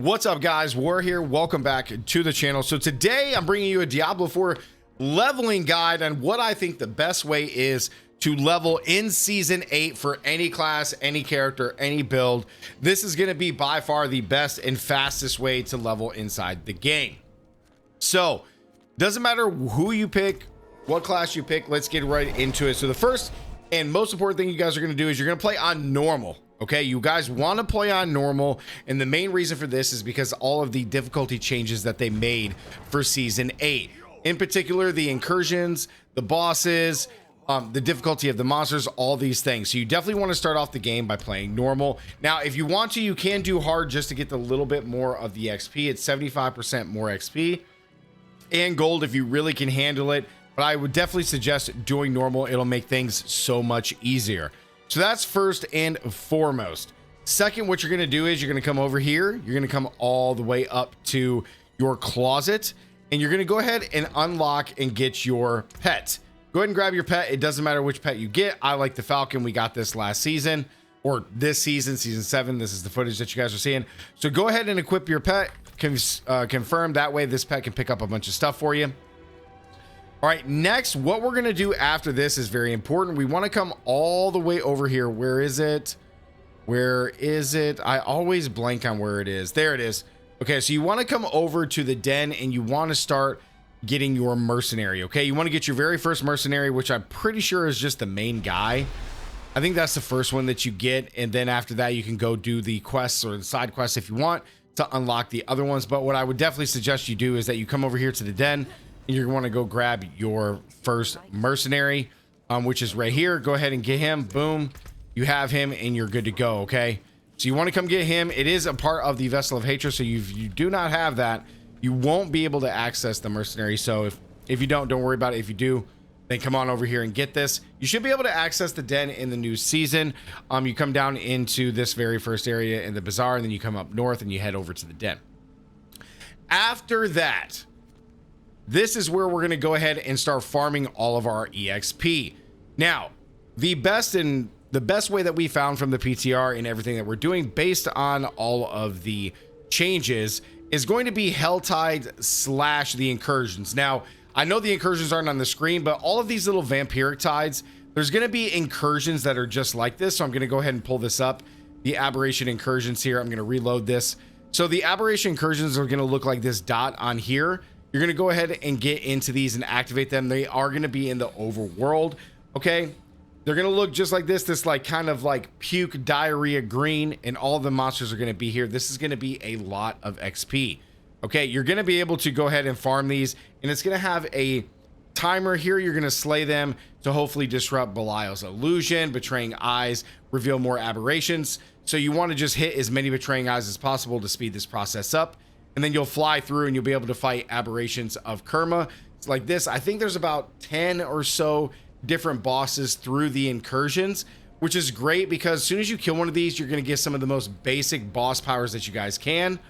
What's up, guys? War here. Welcome back to the channel. So today I'm bringing you a Diablo 4 leveling guide on what I think the best way is to level in season 8 for any class, any character, any build. This is going to be by far the best and fastest way to level inside the game. So doesn't matter who you pick, what class you pick, let's get right into it. So the first and most important thing you guys are going to do is you're going to play on normal. Okay, you guys want to play on normal, and the main reason for this is because all of the difficulty changes that they made for season 8. In particular, the incursions, the bosses, the difficulty of the monsters, all these things. So you definitely want to start off the game by playing normal. Now, if you want to, you can do hard just to get a little bit more of the XP. It's 75% more XP and gold if you really can handle it. But I would definitely suggest doing normal. It'll make things so much easier. So that's first and foremost. Second, what you're going to do is you're going to come over here. You're going to come all the way up to your closet, and you're going to go ahead and unlock and get your pet. Go ahead and grab your pet. It doesn't matter which pet you get. I like the Falcon. We got this last season, or this season, season 7. This is the footage that you guys are seeing. So go ahead and equip your pet. Confirm. That way this pet can pick up a bunch of stuff for you. All right, next, what we're going to do after this is very important. We want to come all the way over here. Where is it? Where is it? I always blank on where it is. There it is. Okay, so you want to come over to the den and you want to start getting your mercenary, okay? You want to get your very first mercenary, which I'm pretty sure is just the main guy. I think that's the first one that you get, and then after that, you can go do the quests or the side quests if you want to unlock the other ones. But what I would definitely suggest you do is that you come over here to the den, and you're going to go grab your first mercenary, which is right here. Go ahead and get him. Boom. You have him and you're good to go. Okay. So you want to come get him. It is a part of the Vessel of Hatred. So you do not have that, you won't be able to access the mercenary. So if you don't worry about it. If you do, then come on over here and get this. You should be able to access the den in the new season. You come down into this very first area in the bazaar, and then you come up north and you head over to the den. After that, this is where we're going to go ahead and start farming all of our EXP. Now, the best way that we found from the PTR and everything that we're doing based on all of the changes is going to be Helltide / the incursions. Now, I know the incursions aren't on the screen, but all of these little vampiric tides, there's going to be incursions that are just like this. So I'm going to go ahead and pull this up. The aberration incursions here. I'm going to reload this. So the aberration incursions are going to look like this dot on here. You're going to go ahead and get into these and activate them. They are going to be in the overworld. Okay. They're going to look just like this like kind of like puke diarrhea green, and all the monsters are going to be here. This is going to be a lot of XP. Okay. You're going to be able to go ahead and farm these, and it's going to have a timer here. You're going to slay them to hopefully disrupt Belial's illusion, betraying eyes, reveal more aberrations. So you want to just hit as many betraying eyes as possible to speed this process up. And then you'll fly through and you'll be able to fight aberrations of Kerma. It's like this. I think there's about 10 or so different bosses through the incursions, which is great because as soon as you kill one of these, you're going to get some of the most basic boss powers that you guys can,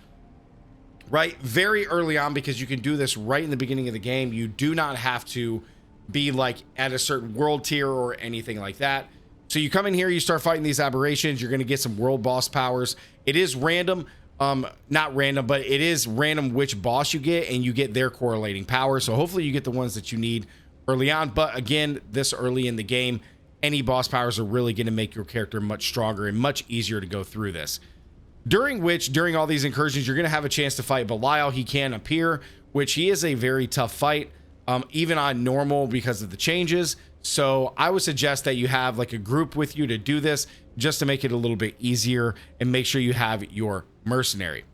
right? Very early on, because you can do this right in the beginning of the game. You do not have to be like at a certain world tier or anything like that. So you come in here, you start fighting these aberrations. You're going to get some world boss powers. It is random. Not random, but it is random which boss you get, and you get their correlating power. So hopefully you get the ones that you need early on. But again, this early in the game, any boss powers are really going to make your character much stronger and much easier to go through this. During all these incursions, you're going to have a chance to fight Belial. He can appear, which he is a very tough fight, even on normal because of the changes. So I would suggest that you have like a group with you to do this, just to make it a little bit easier, and make sure you have your mercenary.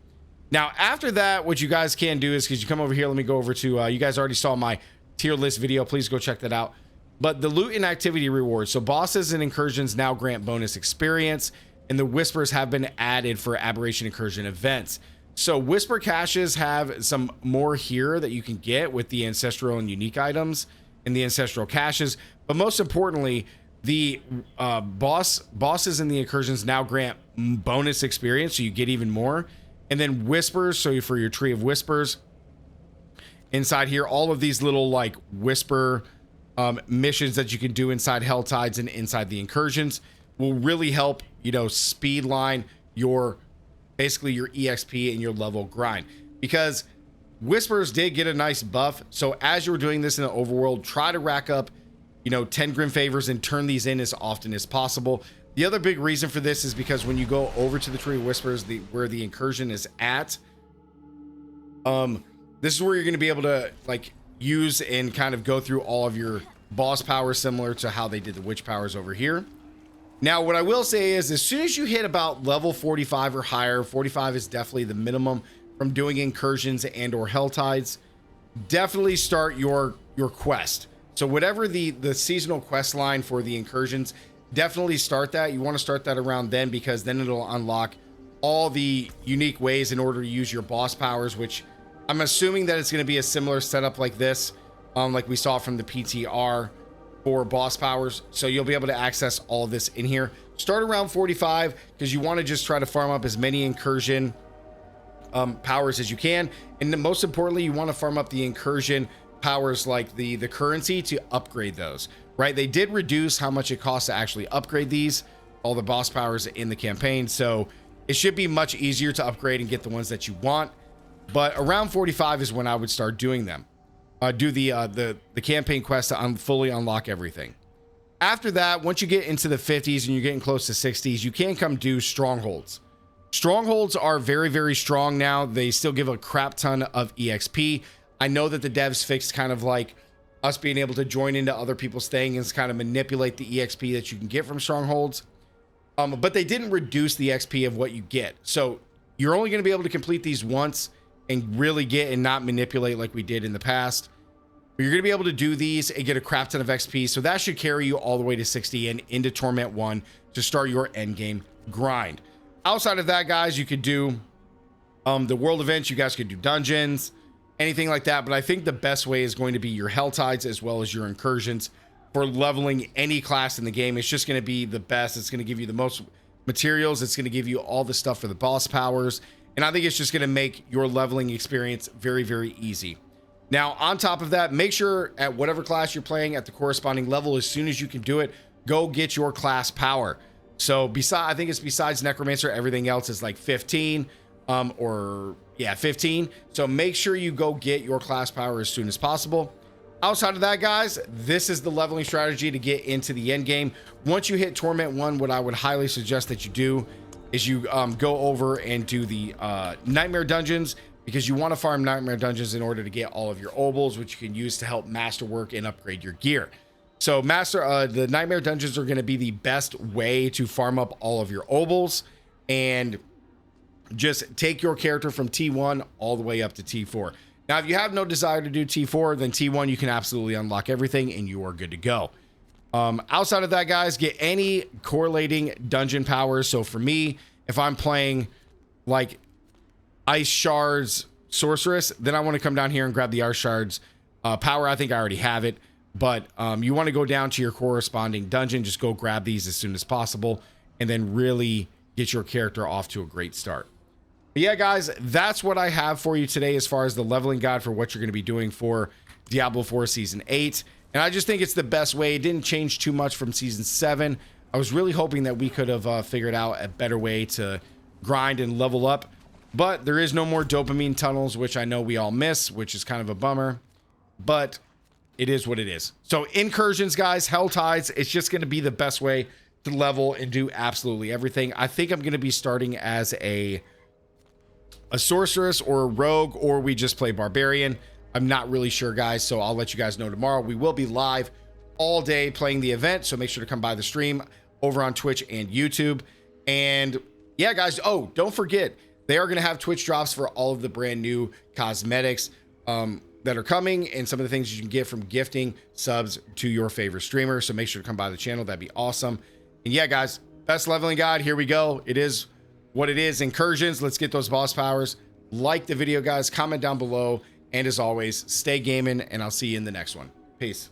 Now, after that, what you guys can do is, because you come over here, let me go over to, you guys already saw my tier list video. Please go check that out. But the loot and activity rewards. So bosses and incursions now grant bonus experience, and the whispers have been added for aberration incursion events. So whisper caches have some more here that you can get with the ancestral and unique items and the ancestral caches. But most importantly, the bosses and the incursions now grant bonus experience, so you get even more. And then whispers, so for your tree of whispers inside here, all of these little like whisper missions that you can do inside Helltides and inside the incursions will really help, speed line your basically your EXP and your level grind, because Whispers did get a nice buff. So as you're doing this in the overworld, try to rack up, you know, 10 Grim Favors and turn these in as often as possible. The other big reason for this is because when you go over to the Tree of Whispers, where the incursion is at, this is where you're going to be able to like use and kind of go through all of your boss powers, similar to how they did the witch powers over here. Now, what I will say is, as soon as you hit about level 45 or higher, 45 is definitely the minimum from doing incursions and or hell tides, definitely start your quest. So whatever the seasonal quest line for the incursions, definitely start that. You want to start that around then, because then it'll unlock all the unique ways in order to use your boss powers, which I'm assuming that it's going to be a similar setup like this, like we saw from the PTR for boss powers. So you'll be able to access all of this in here. Start around 45, because you want to just try to farm up as many incursion powers as you can, and then most importantly, you want to farm up the incursion powers like the currency to upgrade those, right? They did reduce how much it costs to actually upgrade these, all the boss powers in the campaign, so it should be much easier to upgrade and get the ones that you want. But around 45 is when I would start doing them. Do the campaign quest to fully unlock everything. After that, once you get into the 50s and you're getting close to 60s, you can come do strongholds. Strongholds are very, very strong now. They still give a crap ton of EXP. I know that the devs fixed kind of like us being able to join into other people's thing and kind of manipulate the EXP that you can get from strongholds. But they didn't reduce the XP of what you get. So you're only going to be able to complete these once and really get and not manipulate like we did in the past. But you're going to be able to do these and get a crap ton of XP. So that should carry you all the way to 60 and into Torment 1 to start your endgame grind. Outside of that, guys, you could do the world events. You guys could do dungeons, anything like that. But I think the best way is going to be your hell tides as well as your incursions for leveling any class in the game. It's just going to be the best. It's going to give you the most materials. It's going to give you all the stuff for the boss powers. And I think it's just going to make your leveling experience very, very easy. Now, on top of that, make sure at whatever class you're playing at the corresponding level, as soon as you can do it, go get your class power. So I think it's besides Necromancer, everything else is like 15 15. So make sure you go get your class power as soon as possible. Outside of that, guys, this is the leveling strategy to get into the end game. Once you hit Torment 1, what I would highly suggest that you do is you go over and do the Nightmare Dungeons, because you want to farm Nightmare Dungeons in order to get all of your obols, which you can use to help masterwork and upgrade your gear. So the Nightmare Dungeons are going to be the best way to farm up all of your obols and just take your character from T1 all the way up to T4. Now, if you have no desire to do T4, then T1, you can absolutely unlock everything and you are good to go. Outside of that, guys, get any correlating dungeon powers. So for me, if I'm playing like Ice Shards Sorceress, then I want to come down here and grab the Ice Shards power. I think I already have it. But you want to go down to your corresponding dungeon. Just go grab these as soon as possible and then really get your character off to a great start. But yeah, guys, that's what I have for you today as far as the leveling guide for what you're going to be doing for Diablo 4 Season 8. And I just think it's the best way. It didn't change too much from Season 7. I was really hoping that we could have figured out a better way to grind and level up. But there is no more dopamine tunnels, which I know we all miss, which is kind of a bummer. But it is what it is. So incursions, guys, hell tides, it's just going to be the best way to level and do absolutely everything. I think I'm going to be starting as a sorceress or a rogue, or we just play barbarian. I'm not really sure, guys, so I'll let you guys know tomorrow. We will be live all day playing the event, so make sure to come by the stream over on Twitch and YouTube. And yeah, guys, oh, don't forget, they are going to have Twitch drops for all of the brand new cosmetics that are coming, and some of the things you can get from gifting subs to your favorite streamer. So make sure to come by the channel. That'd be awesome. And yeah, guys, best leveling guide. Here we go. It is what it is. Incursions. Let's get those boss powers. Like the video, guys. Comment down below. And as always, stay gaming, and I'll see you in the next one. Peace.